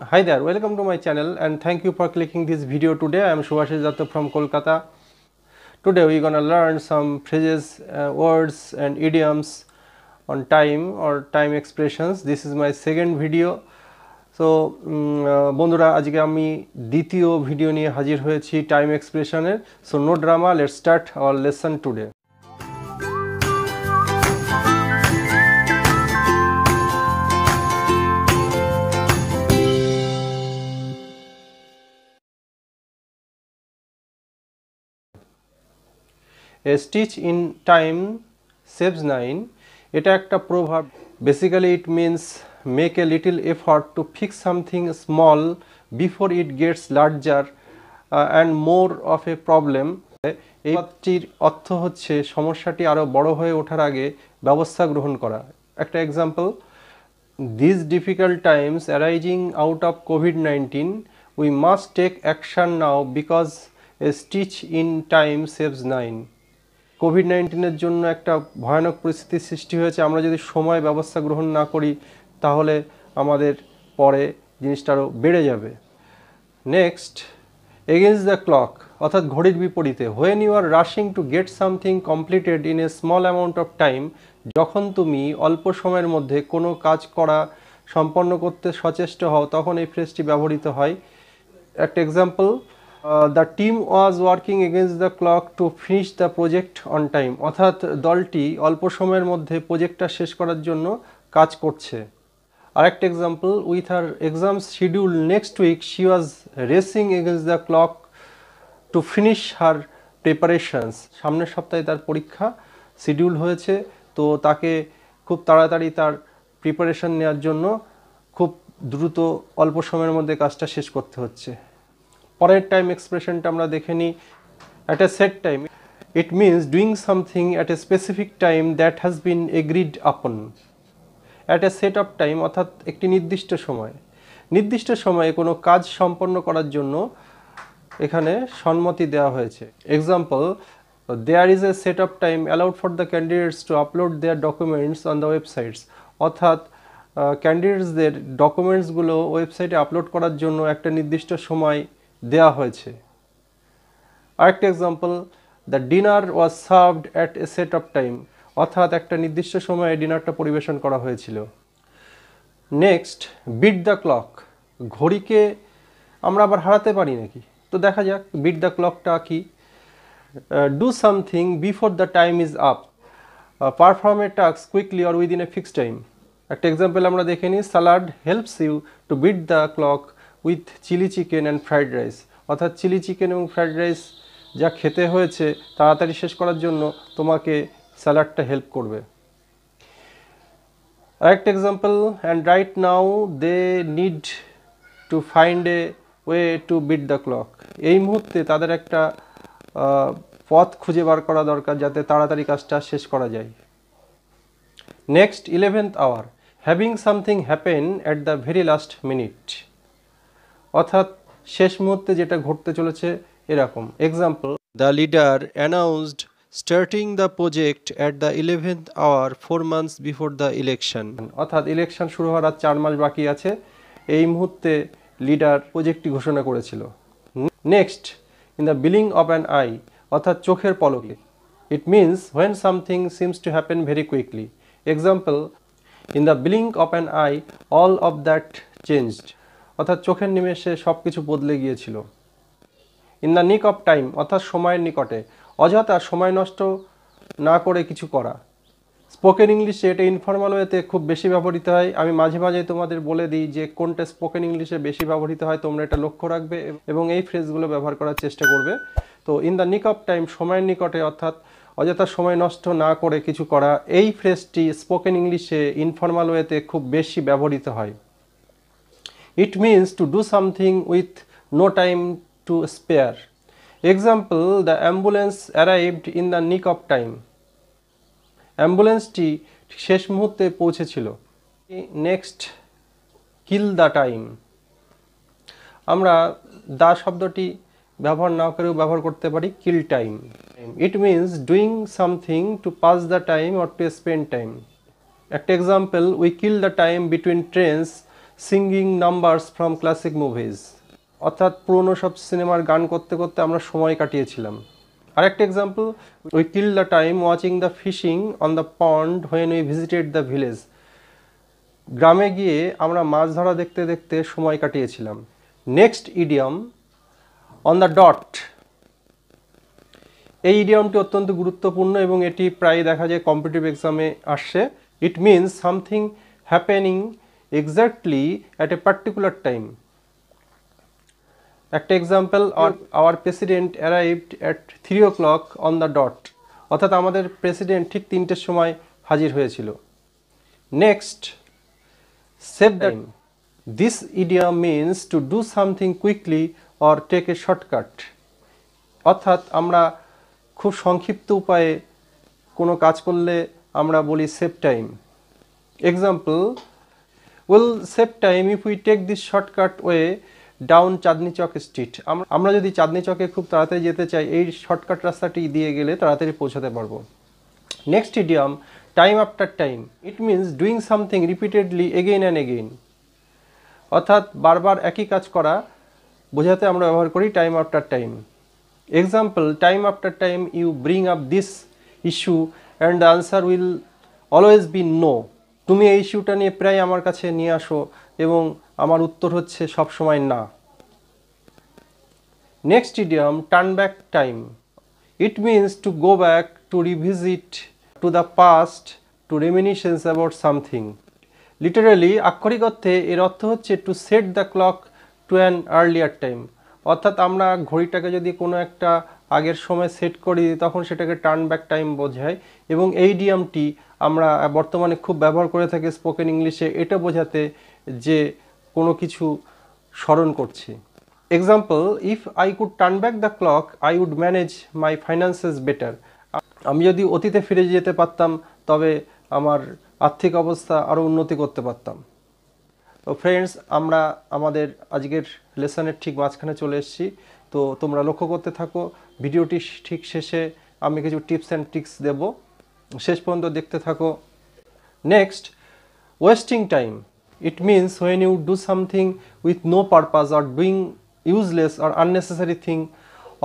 Hi there, welcome to my channel and thank you for clicking this video today. I am Subhashish Datta from Kolkata. Today we are gonna learn some phrases, words and idioms on time or time expressions. This is my second video. So বন্ধুরা আজকে আমি দ্বিতীয় video নিয়ে হাজির হয়েছি time এক্সপ্রেশনের. So no drama, let's start our lesson today. A stitch in time saves 9. এটা একটা proverb. Basically it means make a little effort to fix something small before it gets larger and more of a problem. এই কথাটির অর্থ হচ্ছে সমস্যাটি আরো বড় হয়ে ওঠার আগে ব্যবস্থা গ্রহণ করা. একটা example, these difficult times arising out of COVID-19, we must take action now because a stitch in time saves 9. কোভিড-19-এর জন্য একটা ভয়ানক পরিস্থিতির সৃষ্টি হয়েছে. আমরা যদি সময় ব্যবস্থা গ্রহণ না করি তাহলে আমাদের পরে জিনিসটা আরও বেড়ে যাবে. নেক্সট, এগেইনস্ট দ্য ক্লক অর্থাৎ ঘড়ির বিপরীতে. When you are rushing to get something completed in a small amount of time, যখন তুমি অল্প সময়ের মধ্যে কোনো কাজ করা সম্পন্ন করতে সচেষ্ট হও তখন এই ফ্রেজটি ব্যবহৃত হয়. একটা example, the team was working against the clock to finish the project on time. অর্থাৎ দলটি অল্প সময়ের মধ্যে প্রজেক্টটা শেষ করার জন্য কাজ করছে. আরেকটা example, with her exam schedule next week she was racing against the clock to finish her preparations. সামনের সপ্তাহে তার পরীক্ষা শিডিউল হয়েছে, তো তাকে খুব তাড়াতাড়ি তার প্রিপারেশন নেওয়ার জন্য খুব দ্রুত অল্প সময়ের মধ্যে কাজটা শেষ করতে হচ্ছে. পরের টাইম এক্সপ্রেশনটা আমরা দেখে নিই. At a set time, it means doing something at a specific time that has been agreed upon. At a set of time অর্থাৎ একটি নির্দিষ্ট সময়. নির্দিষ্ট সময়ে কোনো কাজ সম্পন্ন করার জন্য এখানে সম্মতি দেওয়া হয়েছে. Example, there is a set of time allowed for the candidates to upload their documents on the websites. অর্থাৎ ক্যান্ডিডেটসদের ডকুমেন্টসগুলো ওয়েবসাইটে আপলোড করার জন্য একটা নির্দিষ্ট সময় দেওয়া হয়েছে. আরেকটা example, the dinner was served at a set of time. অর্থাৎ একটা নির্দিষ্ট সময়ে ডিনারটা পরিবেশন করা হয়েছিল. Next, beat the clock. ঘড়িকে আমরা আবার হারাতে পারি নাকি? তো দেখা যাক বিট দ্য ক্লকটা কি. Do something before the time is up. Perform a task quickly or within a fixed time. একটা এক্সাম্পল আমরা দেখে নিই, salad helps you to beat the clock with chilli chicken and fried rice. অর্থাৎ chilli chicken এবং fried rice যা খেতে হয়েছে তাড়াতাড়ি শেষ করার জন্য তোমাকে স্যালাডটা হেল্প করবে. আরেকটা example, and right now they need to find a way to beat the clock. এই মুহূর্তে তাদের একটা পথ খুঁজে বার করা দরকার যাতে তাড়াতাড়ি কাজটা শেষ করা যায়. Next, 11th hour, having something happen at the very last minute. অর্থাৎ শেষ মুহূর্তে যেটা ঘটতে চলেছে এরকম. Example, the leader announced starting the project at the 11th hour 4 months before the election. অর্থাৎ ইলেকশন শুরু হওয়ার আর 4 মাস বাকি আছে, এই মুহূর্তে লিডার প্রজেক্টটি ঘোষণা করেছিল. Next, in the blink of an I, অর্থাৎ চোখের পলকে. It means when something seems to happen very quickly. Example, in the blink of an I all of that changed. অর্থাৎ চোখের নিমেষে সব কিছু বদলে গিয়েছিল. ইন দ্য নিক অফ টাইম, অর্থাৎ সময়ের নিকটে. অযথা সময় নষ্ট না করে কিছু করা. স্পোকেন ইংলিশে এটা ইনফর্মাল ওয়েতে খুব বেশি ব্যবহৃত হয়. আমি মাঝে মাঝে তোমাদের বলে দিই যে কোনটা স্পোকেন ইংলিশে বেশি ব্যবহৃত হয়, তোমরা এটা লক্ষ্য রাখবে এবং এই ফ্রেজগুলো ব্যবহার করার চেষ্টা করবে. তো ইন দ্য নিক অফ টাইম, সময়ের নিকটে, অর্থাৎ অযথা সময় নষ্ট না করে কিছু করা. এই ফ্রেজটি স্পোকেন ইংলিশে ইনফর্মাল ওয়েতে খুব বেশি ব্যবহৃত হয়. It means to do something with no time to spare. Example, the ambulance arrived in the nick of time. অ্যাম্বুলেন্সটি শেষ মুহূর্তে পৌঁছেছিল. Next, kill the time. আমরা দা শব্দটি ব্যবহার না করেও ব্যবহার করতে পারি কিল time. It means doing something to pass the time or to spend time. একটা example, we kill the time between trains singing numbers from classic movies, অর্থাৎ পুরনো সব সিনেমার গান করতে করতে আমরা সময় কাটিয়েছিলাম। আরেকটা example, we kill the time watching the fishing on the pond when we visited the village. গ্রামে গিয়ে আমরা মাছ ধরা দেখতে দেখতে সময় কাটিয়েছিলাম। Next idiom, on the dot. এই ইডিয়মটি অত্যন্ত গুরুত্বপূর্ণ এবং এটি প্রায় দেখা যায় কম্পিটিটিভ এক্সামে আসছে। It means something happening exactly at a particular time. একটা example, our president arrived at 3 o'clock on the dot, অর্থাৎ আমাদের প্রেসিডেন্ট ঠিক 3টের সময় হাজির হয়েছিল। Next, save time. This idiom means to do something quickly or take a shortcut, অর্থাৎ আমরা খুব সংক্ষিপ্ত উপায়ে কোনো কাজ করলে আমরা বলি save time. Example, will save time if we take this shortcut way down Chandni Chowk street. আমরা যদি চাঁদনি চকে খুব তাড়াতাড়ি যেতে চাই, এই শর্টকাট রাস্তাটি দিয়ে গেলে তাড়াতাড়ি পৌঁছাতে পারবো। Next idiom, time after time. It means doing something repeatedly again and again, অর্থাৎ বারবার একই কাজ করা বোঝাতে আমরা ব্যবহার করি time after time. Example, time after time you bring up this issue and the answer will always be no. তুমি এই ইস্যুটা নিয়ে প্রায় আমার কাছে নিয়ে আসো এবং আমার উত্তর হচ্ছে সবসময় না। Next idiom, turn back time. It means to go back, to revisit to the past, to reminiscence about something. Literally আক্ষরিক অর্থে এর অর্থ হচ্ছে to set the clock to an earlier time, অর্থাৎ আমরা ঘড়িটাকে যদি কোনো একটা আগের সময় সেট করি তখন সেটাকে টার্ন ব্যাক টাইম বোঝায়। এবং এই ইডিয়মটি আমরা বর্তমানে খুব ব্যবহার করে থাকি স্পোকেন ইংলিশে, এটা বোঝাতে যে কোনো কিছু স্মরণ করছি। Example, if I could turn back the clock I would manage my finances better. আমি যদি অতীতে ফিরে যেতে পারতাম তবে আমার আর্থিক অবস্থা আরও উন্নতি করতে পারতাম। তো ফ্রেন্ডস, আমরা আমাদের আজকের লেসনের ঠিক মাঝখানে চলে এসেছি। তো তোমরা লক্ষ্য করতে থাকো, ভিডিওটি ঠিক শেষে আমি কিছু টিপস অ্যান্ড ট্রিক্স দেব, শেষ পর্যন্ত দেখতে থাকো। Next, wasting time. It means when you do something with no purpose or doing useless or unnecessary thing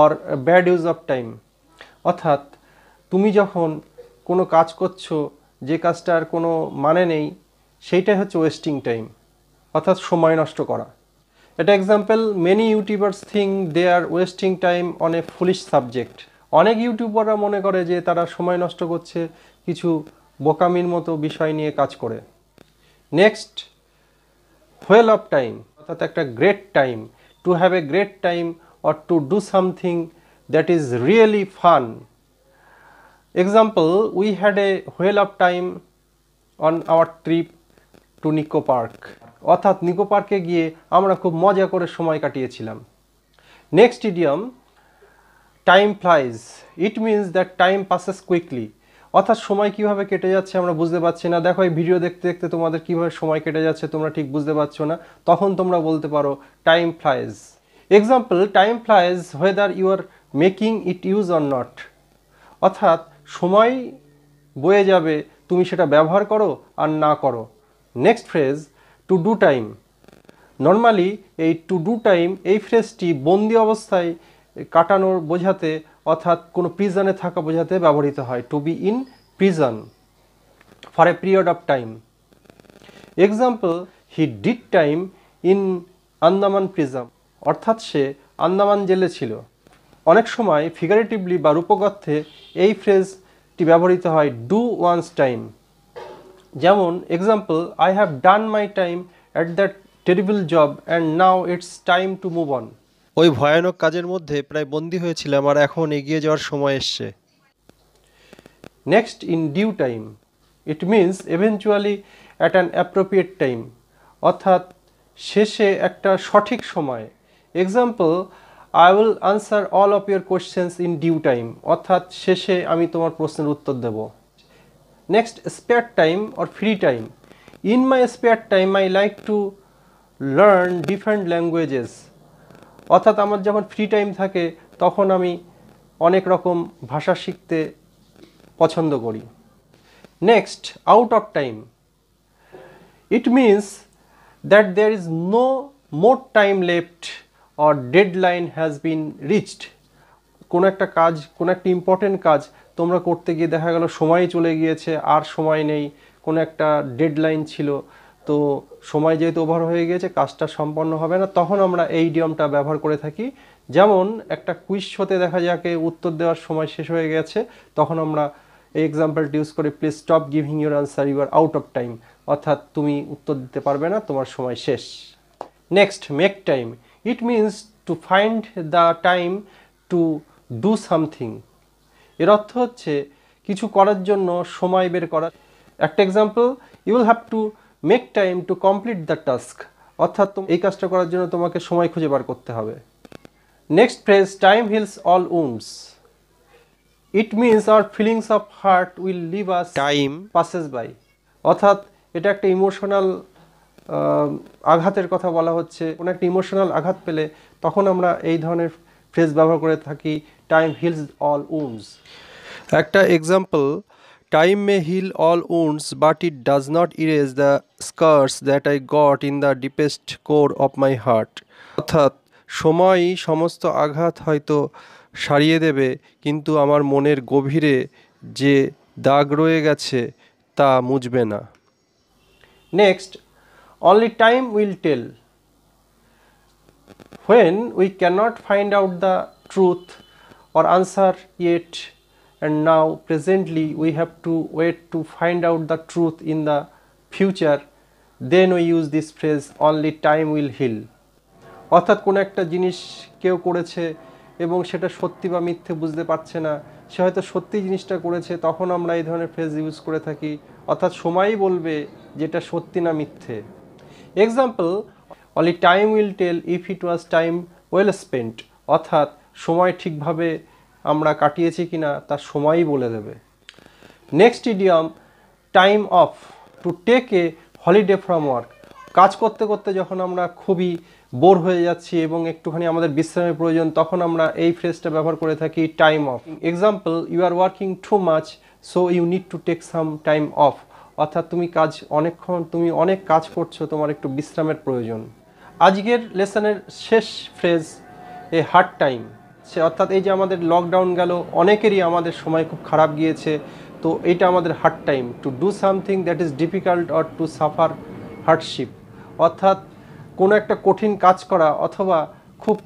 or a bad use of time, অর্থাৎ তুমি যখন কোনো কাজ করছো যে কাজটার কোনো মানে নেই, সেইটাই হচ্ছে ওয়েস্টিং টাইম, অর্থাৎ সময় নষ্ট করা। এটা example, many YouTubers think they are wasting time on a foolish subject. অনেক ইউটিউবাররা মনে করে যে তারা সময় নষ্ট করছে কিছু বোকামির মতো বিষয় নিয়ে কাজ করে। নেক্সট, whale of time, অর্থাৎ একটা great time, to have a great time or to do something that is really fun. Example, we had a whale of time on our trip to Nicco park, অর্থাৎ নিকো পার্কে গিয়ে আমরা খুব মজা করে সময় কাটিয়েছিলাম। Next idiom, time flies. It means that time passes quickly, অর্থাৎ সময় কিভাবে কেটে যাচ্ছে আমরা বুঝতে পারছি না। দেখো এই ভিডিও দেখতে দেখতে তোমাদের কিভাবে সময় কেটে যাচ্ছে তোমরা ঠিক বুঝতে পারছো না, তখন তোমরা বলতে পারো time flies. Example, time flies whether you are making it use or not, অর্থাৎ সময় বয়ে যাবে তুমি সেটা ব্যবহার করো আর না করো। Next phrase, to do time. Normally এই টু ডু টাইম এই ফ্রেজটি বন্দি অবস্থায় কাটানোর বোঝাতে, অর্থাৎ কোনো প্রিজনে থাকা বোঝাতে ব্যবহৃত হয়। To be in prison for a period of time. Example, he did time in Andaman prison, অর্থাৎ সে আন্দামান জেলে ছিল। অনেক সময় ফিগারেটিভলি বা রূপক অর্থে এই ফ্রেজটি ব্যবহৃত হয় ডু ওয়ান্স টাইম। যেমন example, I have done my time at that terrible job and now it's time to move on. ওই ভয়ানক কাজের মধ্যে প্রায় বন্দী হয়েছিলাম আর এখন এগিয়ে যাওয়ার সময় এসছে। Next, in due time. It means eventually at an appropriate time, অর্থাৎ শেষে একটা সঠিক সময়। Example, I will answer all of your questions in due time, অর্থাৎ শেষে আমি তোমার প্রশ্নের উত্তর দেব। Next, spare time or free time. In my spare time I like to learn different languages, অর্থাৎ আমার যখন ফ্রি টাইম থাকে তখন আমি অনেক রকম ভাষা শিখতে পছন্দ করি। Next, out of time. It means that there is no more time left or deadline has been reached. কোনো একটা কাজ, কোনো একটা ইম্পর্টেন্ট কাজ তোমরা করতে গিয়ে দেখা গেল সময় চলে গিয়েছে, আর সময় নেই, কোনো একটা ডেডলাইন ছিল, তো সময় যেহেতু ওভার হয়ে গিয়েছে কাজটা সম্পন্ন হবে না, তখন আমরা এই ইডিয়মটা ব্যবহার করে থাকি। যেমন একটা কুইজ শোতে দেখা যাকে উত্তর দেওয়ার সময় শেষ হয়ে গেছে, তখন আমরা এই এক্সাম্পলটি ইউজ করে please stop giving your answer, you are out of time, অর্থাৎ তুমি উত্তর দিতে পারবে না, তোমার সময় শেষ। Next, make time. It means to find the time to do something. এর অর্থ হচ্ছে কিছু করার জন্য সময় বের করা। একটা example, you will have to make time to complete the task, অর্থাৎ এই কাজটা করার জন্য তোমাকে সময় খুঁজে বার করতে হবে। Next phrase, time heals all wounds. It means our feelings of hurt will leave us time passes by, অর্থাৎ এটা একটা ইমোশনাল আঘাতের কথা বলা হচ্ছে। কোনো একটা ইমোশনাল আঘাত পেলে তখন আমরা এই ধরনের ফ্রেজ ব্যবহার করে থাকি, টাইম হিলস অল উন্ডস। একটা example, time may heal all wounds but it does not erase the scars that I got in the deepest core of my heart, অর্থাৎ সময়ই সমস্ত আঘাত হয়তো সারিয়ে দেবে, কিন্তু আমার মনের গভীরে যে দাগ রয়ে গেছে তা মুছবে না। Next, only time will tell. When we cannot find out the truth or answer yet, and now presently we have to wait to find out the truth in the future, then we use this phrase only time will heal. অর্থাৎ কোনো একটা জিনিস কেউ করেছে এবং সেটা সত্যি বা মিথ্যে বুঝতে পারছে না, সে হয়তো সত্যি জিনিসটা করেছে, তখন আমরা এই ধরনের ফ্রেজ ইউজ করে থাকি, অর্থাৎ সময়ই বলবে যেটা সত্যি না মিথ্যে। Example, only time will tell if it was time well spent, অর্থাৎ সময় ঠিকভাবে আমরা কাটিয়েছি কিনা তার সময়ই বলে দেবে। Next idiom, time off. To take a holiday from work. কাজ করতে করতে যখন আমরা খুবই বোর হয়ে যাচ্ছি এবং একটুখানি আমাদের বিশ্রামের প্রয়োজন, তখন আমরা এই ফ্রেজটা ব্যবহার করে থাকি, time off. Example, you are working too much so you need to take some time off, অর্থাৎ তুমি অনেক কাজ করছো, তোমার একটু বিশ্রামের প্রয়োজন। আজকের লেসনের শেষ ফ্রেজ, এ হার্ড টাইম। অর্থাৎ এই যে আমাদের লকডাউন গেল, অনেকেরই আমাদের সময় খুব খারাপ গিয়েছে, তো এটা আমাদের hard time. To do something that is difficult or to suffer hardship, অর্থাৎ কোনো একটা কঠিন কাজ করা অথবা খুব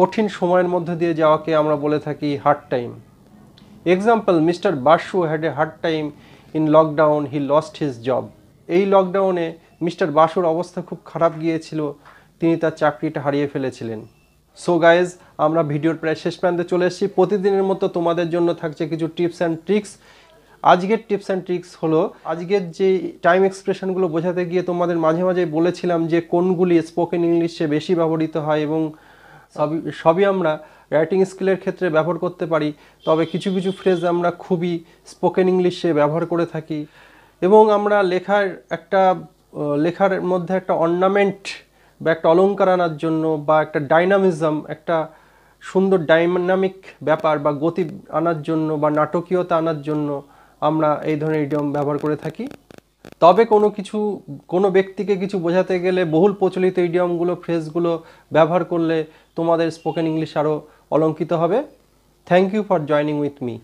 কঠিন সময়ের মধ্যে দিয়ে যাওয়াকে আমরা বলে থাকি hard time. Example, mister Basu had a hard time in lockdown, he lost his job. এই লকডাউনে মিস্টার বাসুর অবস্থা খুব খারাপ গিয়েছিল, তিনি তার চাকরিটা হারিয়ে ফেলেছিলেন। সো গাইজ, আমরা ভিডিওর প্রায় শেষ প্রান্তে চলে এসেছি। প্রতিদিনের মতো তোমাদের জন্য থাকছে কিছু টিপস অ্যান্ড ট্রিক্স। আজকের টিপস অ্যান্ড ট্রিক্স হলো, আজকের যে টাইম এক্সপ্রেশনগুলো বোঝাতে গিয়ে তোমাদের মাঝে মাঝে বলেছিলাম যে কোনগুলি স্পোকেন ইংলিশে বেশি ব্যবহৃত হয় এবং সবই আমরা রাইটিং স্কিলের ক্ষেত্রে ব্যবহার করতে পারি, তবে কিছু কিছু ফ্রেজ আমরা খুবই স্পোকেন ইংলিশে ব্যবহার করে থাকি এবং আমরা লেখার মধ্যে একটা অর্নামেন্ট বা একটা অলংকার আনার জন্য বা একটা ডাইনামিজম, একটা সুন্দর ডাইনামিক ব্যাপার বা গতি আনার জন্য বা নাটকীয়তা আনার জন্য আমরা এই ধরনের ইডিয়ম ব্যবহার করে থাকি। তবে কোনো ব্যক্তিকে কিছু বোঝাতে গেলে বহুল প্রচলিত ইডিয়মগুলো, ফ্রেজগুলো ব্যবহার করলে তোমাদের স্পোকেন ইংলিশ আরও অলঙ্কিত হবে। Thank you for joining with me.